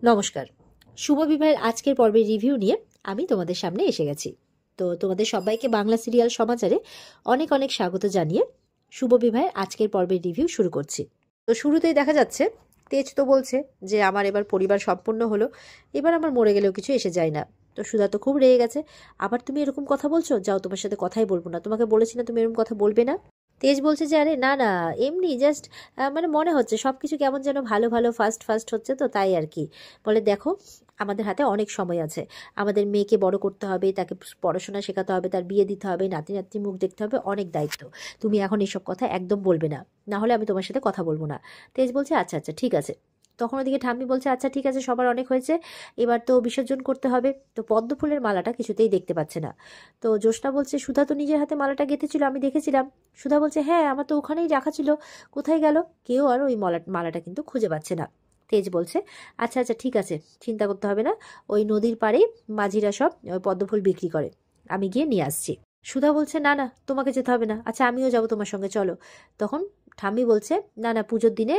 নমস্কার। শুভ বিবাহের আজকের পর্বের রিভিউ নিয়ে আমি তোমাদের সামনে এসে গেছি। তো তোমাদের সবাইকে বাংলা সিরিয়াল সমাচারে অনেক অনেক স্বাগত জানিয়ে শুভ বিবাহের আজকের পর্বের রিভিউ শুরু করছি। তো শুরুতেই দেখা যাচ্ছে তেজ তো বলছে যে আমার এবার পরিবার সম্পূর্ণ হলো, এবার আমার মরে গেলেও কিছু এসে যায় না। তো সুধা তো খুব রেগে গেছে, আবার তুমি এরকম কথা বলছো, যাও তোমার সাথে কথাই বলবো না, তোমাকে বলেছি না তুমি এরকম কথা বলবে না। তেজ বলছে যে আরে না না, এমনি জাস্ট মানে মনে হচ্ছে সবকিছু কেমন যেন ভালো ভালো ফার্স্ট ফার্স্ট হচ্ছে, তো তাই আর কি। বলে দেখো, আমাদের হাতে অনেক সময় আছে, আমাদের মেয়েকে বড় করতে হবে, তাকে পড়াশোনা শেখাতে হবে, তার বিয়ে দিতে হবে, নাতি নাতনি মুখ দেখতে হবে, অনেক দায়িত্ব। তুমি এখন এসব কথা একদম বলবে না, না হলে আমি তোমার সাথে কথা বলবো না। তেজ বলছে আচ্ছা আচ্ছা ঠিক আছে। তখন ওদিকে ঠাম্মি বলছে আচ্ছা ঠিক আছে, সবার অনেক হয়েছে, এবার তো বিসর্জন করতে হবে। তো পদ্ম ফুলের মালাটা কিছুতেই দেখতে পাচ্ছে না। তো জ্যোৎস্না বলছে সুধা তো নিজের হাতে মালাটা গেঁথেছিল, আমি দেখেছিলাম। সুধা বলছে হ্যাঁ, আমার তো ওখানেই রাখা ছিল, কোথায় গেল? কেউ আর ওই মালাটা কিন্তু খুঁজে পাচ্ছে না। তেজ বলছে আচ্ছা আচ্ছা ঠিক আছে, চিন্তা করতে হবে না, ওই নদীর পাড়ে মাঝিরা সব ওই পদ্মফুল বিক্রি করে, আমি গিয়ে নিয়ে আসছি। সুধা বলছে না না, তোমাকে যেতে হবে না, আচ্ছা আমিও যাবো তোমার সঙ্গে, চলো। তখন ঠাম্মি বলছে না না, পুজোর দিনে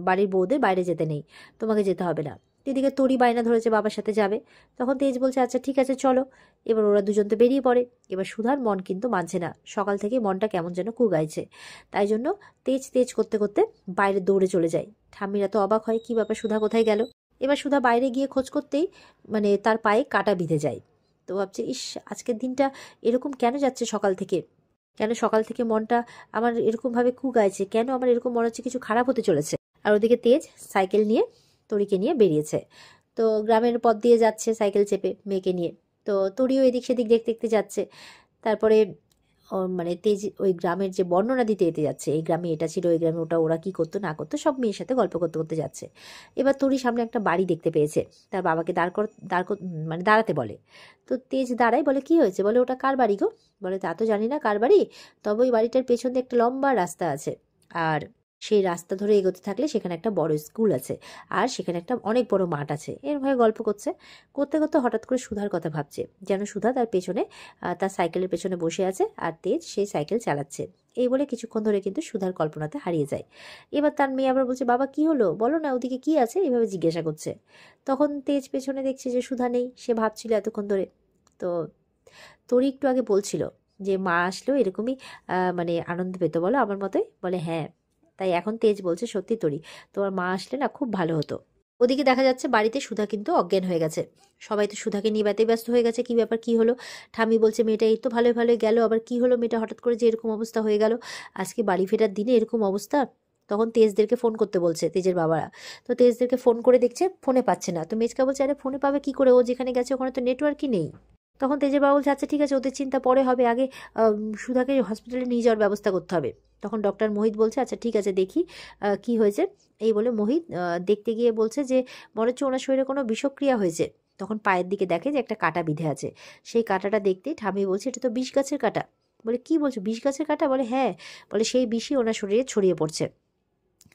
বাড়ির বউদের বাইরে যেতে নেই, তোমাকে যেতে হবে না। এদিকে তরি বায়না ধরেছে বাবার সাথে যাবে। তখন তেজ বলছে আচ্ছা ঠিক আছে চলো। এবার ওরা দুজন তো বেরিয়ে পড়ে। এবার সুধার মন কিন্তু মানছে না, সকাল থেকে মনটা কেমন যেন কুগাইছে। তাই জন্য তেজ তেজ করতে করতে বাইরে দৌড়ে চলে যায়। ঠাম্মিরা তো অবাক হয়, কি ব্যাপার, সুধা কোথায় গেল? এবার সুধা বাইরে গিয়ে খোঁজ করতেই মানে তার পায়ে কাঁটা বিঁধে যায়। তো ভাবছে ইস, আজকের দিনটা এরকম কেন যাচ্ছে সকাল থেকে, কেন সকাল থেকে মনটা আমার এরকম ভাবে কুগাইছে, কেন আমার এরকম মনে হচ্ছে কিছু খারাপ হতে চলেছে। আর ওদিকে তেজ সাইকেল নিয়ে তরিকে নিয়ে বেরিয়েছে। তো গ্রামের পথ দিয়ে যাচ্ছে সাইকেল চেপে মেয়েকে নিয়ে। তো তরিও এদিক সেদিক দেখতে দেখতে যাচ্ছে। তারপরে মানে তেজ ওই গ্রামের যে বর্ণনা দিতে এতে যাচ্ছে, এই গ্রামে এটা ছিল, ওই গ্রামে ওটা, ওরা কি করতো না করতো সব মেয়ের সাথে গল্প করতে করতে যাচ্ছে। এবার তরি সামনে একটা বাড়ি দেখতে পেয়েছে, তার বাবাকে মানে দাঁড়াতে বলে। তো তেজ দাঁড়ায়, বলে কি হয়েছে, বলে ওটা কার বাড়ি গো? বলে তা তো জানি না কার বাড়ি, তবে ওই বাড়িটার পেছন দিয়ে একটা লম্বা রাস্তা আছে, আর সেই রাস্তা ধরে এগোতে থাকলে সেখানে একটা বড় স্কুল আছে, আর সেখানে একটা অনেক বড় মাঠ আছে। এর ভয়ে গল্প করছে, করতে করতে হঠাৎ করে সুধার কথা ভাবছে, যেন সুধা তার পেছনে তার সাইকেলের পেছনে বসে আছে, আর তেজ সেই সাইকেল চালাচ্ছে। এই বলে কিছুক্ষণ ধরে কিন্তু সুধার কল্পনাতে হারিয়ে যায়। এবার তার মেয়ে আবার বলছে বাবা কি হলো, বলো না, ওদিকে কি আছে, এইভাবে জিজ্ঞাসা করছে। তখন তেজ পেছনে দেখছে যে সুধা নেই, সে ভাবছিল এতক্ষণ ধরে। তো তোরই একটু আগে বলছিল যে মা আসলেও এরকমই মানে আনন্দ পেতো, বলো আমার মতোই? বলে হ্যাঁ। তাই এখন তেজ বলছে সত্যি তোরই, তোমার মা আসলে না খুব ভালো হতো। ওদিকে দেখা যাচ্ছে বাড়িতে সুধা কিন্তু অজ্ঞান হয়ে গেছে। সবাই তো সুধাকে নিয়ে ব্যস্ত হয়ে গেছে, কি ব্যাপার, কি হলো? ঠাম্মি বলছে মেয়েটা এই তো ভালোই ভালোই গেল, আবার কি হলো মেয়েটা হঠাৎ করে যে এরকম অবস্থা হয়ে গেল, আজকে বাড়ি ফেরার দিনে এরকম অবস্থা। তখন তেজদেরকে ফোন করতে বলছে তেজের বাবারা। তো তেজদেরকে ফোন করে দেখছে ফোনে পাচ্ছে না। তো মেজকা বলছে আরে ফোনে পাবে কি করে, ও যেখানে গেছে ওখানে তো নেটওয়ার্কই নেই। তখন তেজের বাবা বলছে আচ্ছা ঠিক আছে, ওদের চিন্তা পরে হবে, আগে সুধাকে হসপিটালে নিয়ে যাওয়ার ব্যবস্থা করতে হবে। তখন ডক্টর মোহিত বলছে আচ্ছা ঠিক আছে দেখি কি হয়েছে। এই বলে মোহিত দেখতে গিয়ে বলছে যে মনে হচ্ছে ওনার শরীরে কোনো বিষক্রিয়া হয়েছে। তখন পায়ের দিকে দেখে যে একটা কাঁটা বিঁধে আছে। সেই কাঁটাটা দেখতেই ঠামি বলছে এটা তো বিষ গাছের কাঁটা। বলে কি বলছো, বিষ গাছের কাঁটা? বলে হ্যাঁ। বলে সেই বিষই ওনার শরীরে ছড়িয়ে পড়ছে।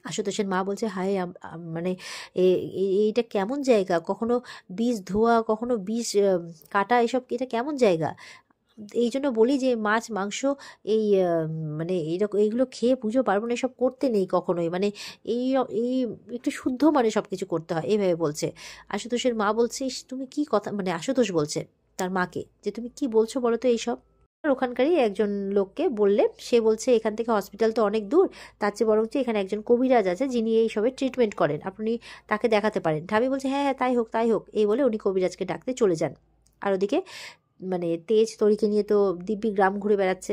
আশুতোষের মা বলছে হায় মানে এইটা কেমন জায়গা, কখনো বিষ ধোয়া, কখনো বিষ কাটা, এসব এটা কেমন জায়গা? এই জন্য বলি যে মাছ মাংস এই মানে এইরকম এইগুলো খেয়ে পুজো পার্বণ এসব করতে নেই কখনোই, মানে এই এই একটু শুদ্ধ মানে সব কিছু করতে হয়, এইভাবে বলছে। আশুতোষের মা বলছে "ইস, তুমি কি কথা", মানে আশুতোষ বলছে তার মাকে যে তুমি কি বলছো বলো তো এইসব। আর ওখানকারই একজন লোককে বললে, সে বলছে এখান থেকে হসপিটাল তো অনেক দূর, তার চেয়ে বরঞ্চ এখানে একজন কবিরাজ আছে যিনি এই সবের ট্রিটমেন্ট করেন, আপনি তাকে দেখাতে পারেন। ঢাবি বলছে হ্যাঁ হ্যাঁ তাই হোক তাই হোক, এই বলে উনি কবিরাজকে ডাকতে চলে যান। আর ওদিকে মানে তেজ তরিকে নিয়ে তো দিব্যি গ্রাম ঘুরে বেড়াচ্ছে।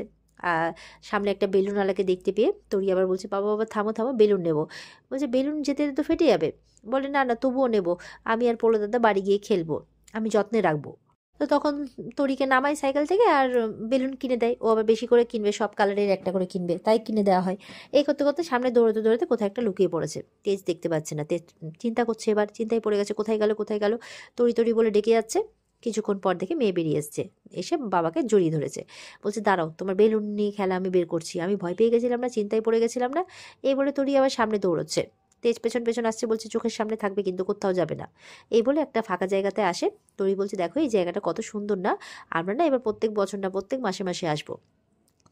আর সামনে একটা বেলুনওয়ালাকে দেখতে পেয়ে তরি আবার বলছে বাবা বাবা থামো থামো, বেলুন নেবো। বলছে বেলুন যেতে যেতে তো ফেটে যাবে। বলে না না তবুও নেবো, আমি আর পোলো দাদা বাড়ি গিয়ে খেলবো, আমি যত্নে রাখবো। তো তখন তরিকে নামাই সাইকেল থেকে আর বেলুন কিনে দেয়। ও আবার বেশি করে কিনবে, সব কালারের একটা করে কিনবে, তাই কিনে দেওয়া হয়। এই করতে করতে সামনে দৌড়াতে দৌড়াতে কোথায় একটা লুকিয়ে পড়েছে, তেজ দেখতে পাচ্ছে না। তেজ চিন্তা করছে, এবার চিন্তায় পড়ে গেছে কোথায় গেল কোথায় গেল। তরি তরি বলে ডেকে যাচ্ছে। কিছুক্ষণ পর দেখে মেয়ে বেরিয়ে এসছে, এসে বাবাকে জড়িয়ে ধরেছে। বলছে দাঁড়াও, তোমার বেলুন নিয়ে খেলা আমি বের করছি, আমি ভয় পেয়ে গেছিলাম না, চিন্তায় পড়ে গেছিলাম না। এই বলে তরি আবার সামনে দৌড়চ্ছে। তেজ পেছন পেছন আসছে, বলছে চোখের সামনে থাকবে কিন্তু কোথাও যাবে না। এই বলে একটা ফাঁকা জায়গাতে আসে। তরি বলছে দেখো এই জায়গাটা কত সুন্দর না, আমরা না এবার প্রত্যেক বছর না প্রত্যেক মাসে মাসে আসবো।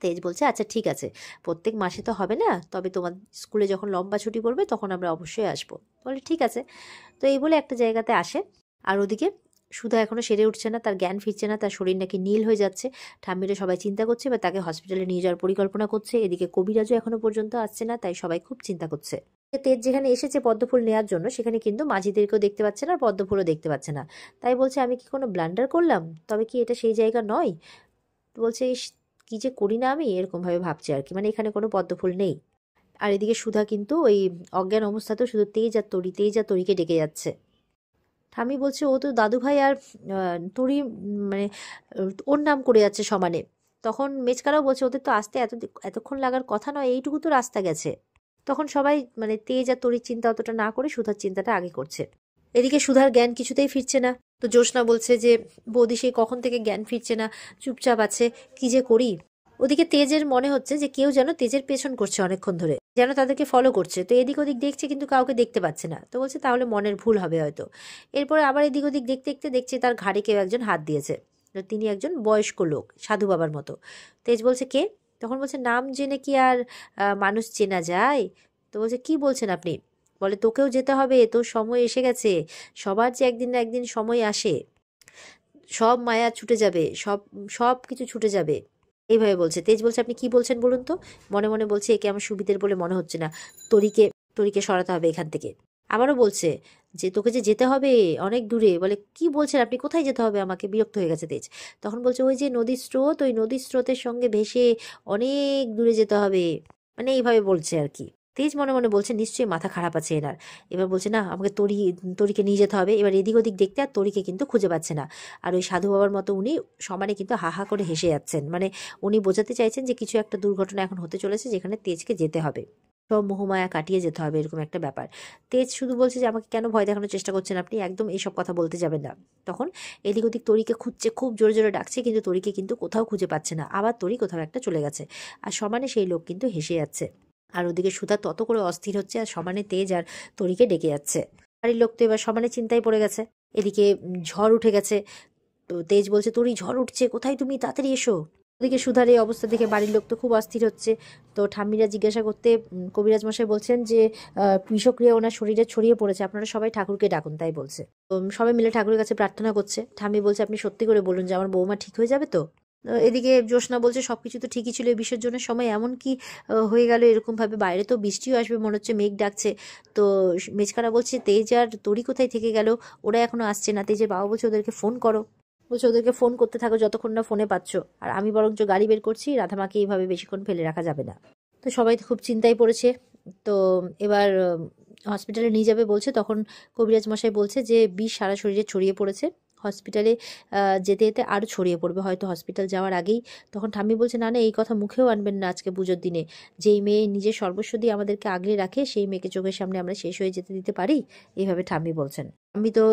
তেজ বলছে আচ্ছা ঠিক আছে, প্রত্যেক মাসে তো হবে না, তবে তোমার স্কুলে যখন লম্বা ছুটি পড়বে তখন আমরা অবশ্যই আসবো। বলে ঠিক আছে। তো এই বলে একটা জায়গাতে আসে। আর ওদিকে সুধা এখনো সেরে উঠছে না, তার জ্ঞান ফিরছে না, তার শরীর নাকি নীল হয়ে যাচ্ছে। ঠাম্মিরা সবাই চিন্তা করছে বা তাকে হসপিটালে নিয়ে যাওয়ার পরিকল্পনা করছে। এদিকে কবিরাজও এখনো পর্যন্ত আসছে না, তাই সবাই খুব চিন্তা করছে। তেজ যেখানে এসেছে পদ্মফুল নেওয়ার জন্য, সেখানে কিন্তু মাঝিদেরকেও দেখতে পাচ্ছে না আর পদ্মফুলও দেখতে পাচ্ছে না। তাই বলছে আমি কি কোনো ব্লান্ডার করলাম, তবে কি এটা সেই জায়গা নয়? বলছে কি যে করি না আমি, এরকম ভাবে ভাবছে আর কি, মানে এখানে কোনো পদ্মফুল নেই। আর এদিকে সুধা কিন্তু ওই অজ্ঞান অবস্থাতেও শুধু তেজ আর তরিকে ডেকে যাচ্ছে। ঠামি বলছে ও তো দাদু ভাই আর তরি মানে ওর নাম করে যাচ্ছে সমানে। তখন মেচকারাও বলছে ওদের তো আসতে এতক্ষণ লাগার কথা নয়, এইটুকু তো রাস্তা গেছে। তখন সবাই মানে তেজ আর তরির চিন্তা অতটা না করে সুধার চিন্তাটা আগে করছে। এদিকে সুধার জ্ঞান কিছুতেই ফিরছে না। তো জ্যোৎস্না বলছে যে বৌদি সেই কখন থেকে জ্ঞান ফিরছে না, চুপচাপ আছে, কি যে করি। ওদিকে তেজের মনে হচ্ছে যে কেউ যেন তেজের পেছন করছে অনেকক্ষণ ধরে, যেন তাদেরকে ফলো করছে। তো এদিক ওদিক দেখছে কিন্তু কাউকে দেখতে পাচ্ছে না। তো বলছে তাহলে মনের ভুল হবে হয়তো। এরপরে আবার এদিক ওদিক দেখতে দেখতে দেখছে তার ঘাড়ে কেউ একজন হাত দিয়েছে। তো তিনি একজন বয়স্ক লোক, সাধু বাবার মতো। তেজ বলছে কে? তখন বলছে নাম জেনে কি আর মানুষ চেনা যায়? তো বলছে কি বলছেন আপনি? বলে তোকেও যেতে হবে, তোর সময় এসে গেছে। সবার যে একদিন না একদিন সময় আসে, সব মায়া ছুটে যাবে, সব সব কিছু ছুটে যাবে। এইভাবে বলছে। তেজ বলছে আপনি কি বলছেন বলুন তো? মনে মনে বলছে একে আমার সুবিধের বলে মনে হচ্ছে না, তরিকে তরিকে সরাতে হবে এখান থেকে। আবারও বলছে যে তোকে যে যেতে হবে অনেক দূরে। বলে কি বলছেন আপনি, কোথায় যেতে হবে আমাকে? বিরক্ত হয়ে গেছে তেজ। তখন বলছে ওই যে নদীর স্রোত, ওই নদীর স্রোতের সঙ্গে ভেসে অনেক দূরে যেতে হবে, মানে এইভাবে বলছে আর কি। তেজ মনে মনে বলছে নিশ্চয়ই মাথা খারাপ আছে এনার। এবার বলছে না আমাকে তরিকে নিয়ে যেতে হবে। এবার এদিক ওদিক দেখতে আর তরিকে কিন্তু খুঁজে পাচ্ছে না। আর ওই সাধু বাবার মতো উনি সমানে কিন্তু হা হা করে হেসে যাচ্ছেন, মানে উনি বোঝাতে চাইছেন যে কিছু একটা দুর্ঘটনা এখন হতে চলেছে যেখানে তেজকে যেতে হবে, সব মোহমায়া কাটিয়ে যেতে হবে, এরকম একটা ব্যাপার। তেজ শুধু বলছে যে আমাকে কেন ভয় দেখানোর চেষ্টা করছেন আপনি, একদম এইসব কথা বলতে যাবেন না। তখন এদিক ওদিক তরিকে খুঁজছে, খুব জোরে জোরে ডাকছে, কিন্তু তরিকে কিন্তু কোথাও খুঁজে পাচ্ছে না। আবার তরি কোথাও একটা চলে গেছে। আর সমানে সেই লোক কিন্তু হেসে যাচ্ছে। আর ওদিকে সুধা তত করে অস্থির হচ্ছে, আর সমানে তেজ আর তরিকে ডেকে যাচ্ছে। বাড়ির লোক তো এবার সমানে চিন্তায় পড়ে গেছে। এদিকে ঝড় উঠে গেছে। তো তেজ বলছে তরি ঝড় উঠছে, কোথায় তুমি, তাড়াতাড়ি এসো। ওদিকে সুধার এই অবস্থা দেখে বাড়ির লোক তো খুব অস্থির হচ্ছে। তো ঠাম্মিরা জিজ্ঞাসা করতে কবিরাজ মশাই বলছেন যে বিষক্রিয়া ওনার শরীরে ছড়িয়ে পড়েছে, আপনারা সবাই ঠাকুরকে ডাকুন, তাই বলছে। তো সবাই মিলে ঠাকুরের কাছে প্রার্থনা করছে। ঠাম্মি বলছে আপনি সত্যি করে বলুন যে আমার বৌমা ঠিক হয়ে যাবে তো? এদিকে জ্যোৎস্না বলছে সবকিছু তো ঠিকই ছিল, এই বিসর্জনের সময় এমন কি হয়ে গেল এরকম ভাবে? বাইরে তো বৃষ্টিও আসবে মনে হচ্ছে, মেঘ ডাকছে। তো মেজকারা বলছে তেজ আর তরি কোথায় থেকে গেল, ওরা এখনো আসছে না। তেজের বাবা বলছে ওদেরকে ফোন করো। বলছে ওদেরকে ফোন করতে থাকো যতক্ষণ না ফোনে পাচ্ছ, আর আমি বরঞ্চ গাড়ি বের করছি, রাধামাকে এইভাবে বেশিক্ষণ ফেলে রাখা যাবে না। তো সবাই তো খুব চিন্তায় পড়েছে। তো এবার হসপিটালে নিয়ে যাবে বলছে। তখন কবিরাজ মশাই বলছে যে বিষ সারা শরীরে ছড়িয়ে পড়েছে, হসপিটালে যেতে যেতে আরও ছড়িয়ে পড়বে হয়তো হসপিটাল যাওয়ার আগেই। তখন ঠাম্মি বলছে না না, এই কথা মুখেও আনবেন না আজকে পুজোর দিনে। যেই মেয়ে নিজের সর্বস্ব দিয়ে আমাদেরকে আগলে রাখে, সেই মেয়েকে চোখের সামনে আমরা শেষ হয়ে যেতে দিতে পারি? এইভাবে ঠাম্মি বলছেন। আমি তো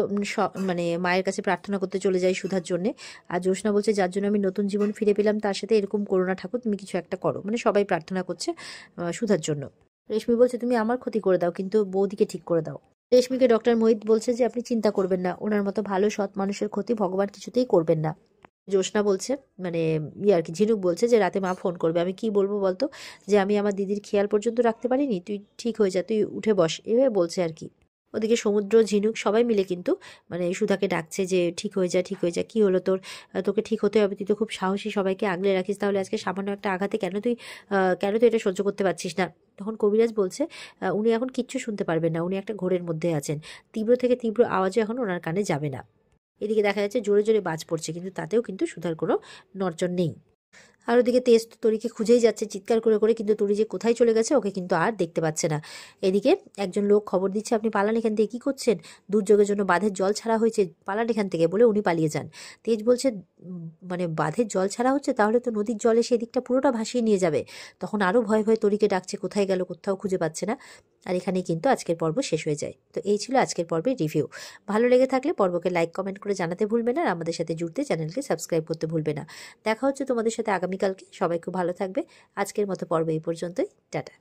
মানে মায়ের কাছে প্রার্থনা করতে চলে যাই সুধার জন্যে। আর জ্যোৎস্না বলছে যার জন্য আমি নতুন জীবন ফিরে পেলাম তার সাথে এরকম করো না ঠাকুর, তুমি কিছু একটা করো। মানে সবাই প্রার্থনা করছে সুধার জন্য। রেশমি বলছে তুমি আমার ক্ষতি করে দাও, কিন্তু বৌদিকে ঠিক করে দাও। রেশমিকে ডক্টর মোহিত বলছে যে আপনি চিন্তা করবেন না, ওনার মতো ভালো সৎ মানুষের ক্ষতি ভগবান কিছুতেই করবেন না। জ্যোৎস্না বলছে মানে আর কি, ঝিনুক বলছে যে রাতে মা ফোন করবে। আমি কি বলবো বলতো, যে আমি আমার দিদির খেয়াল পর্যন্ত রাখতে পারিনি, তুই ঠিক হয়ে যা, তুই উঠে বস, এভাবে বলছে আর কি। ওদিকে সমুদ্র, ঝিনুক সবাই মিলে কিন্তু মানে সুধাকে ডাকছে যে ঠিক হয়ে যা, ঠিক হয়ে যা, কি হলো তোর? তোকে ঠিক হতে হবে, তুই তো খুব সাহসী, সবাইকে আগলে রাখিস, তাহলে আজকে সামান্য একটা আঘাতে কেন তুই এটা সহ্য করতে পারছিস না? তখন কবিরাজ বলছে উনি এখন কিচ্ছু শুনতে পারবেন না, উনি একটা ঘোরের মধ্যে আছেন, তীব্র থেকে তীব্র আওয়াজও এখন ওনার কানে যাবে না। এদিকে দেখা যাচ্ছে জোরে জোরে বাজ পড়ছে, কিন্তু তাতেও কিন্তু সুধার কোনো নড়চড় নেই। আর ওদিকে তেজ তো তরিকে খুঁজেই যাচ্ছে চিৎকার করে করে, কিন্তু তরি যে কোথায় চলে গেছে ওকে কিন্তু আর দেখতে পাচ্ছে না। এদিকে একজন লোক খবর দিচ্ছে আপনি পালান এখান থেকে, কি করছেন? দুর্যোগের জন্য বাঁধের জল ছাড়া হয়েছে, পালান এখান থেকে, বলে উনি পালিয়ে যান। তেজ বলছে মানে বাঁধের জল ছাড়া হচ্ছে, তাহলে তো নদীর জল এসে এদিকটা পুরোটা ভাসিয়ে নিয়ে যাবে। তখন আরও ভয়ে ভয়ে তরিকে ডাকছে, কোথায় গেল, কোথাও খুঁজে পাচ্ছে না। আর এখানেই কিন্তু আজকের পর্ব শেষ হয়ে যায়। তো এই ছিল আজকের পর্বের রিভিউ। ভালো লেগে থাকলে পর্বকে লাইক কমেন্ট করে জানাতে ভুলবে না, আর আমাদের সাথে জুড়তে চ্যানেলকে সাবস্ক্রাইব করতে ভুলবে না। দেখা হচ্ছে তোমাদের সাথে আগামীকালকে। সবাই খুব ভালো থাকবে। আজকের মতো পর্ব এই পর্যন্তই। টাটা।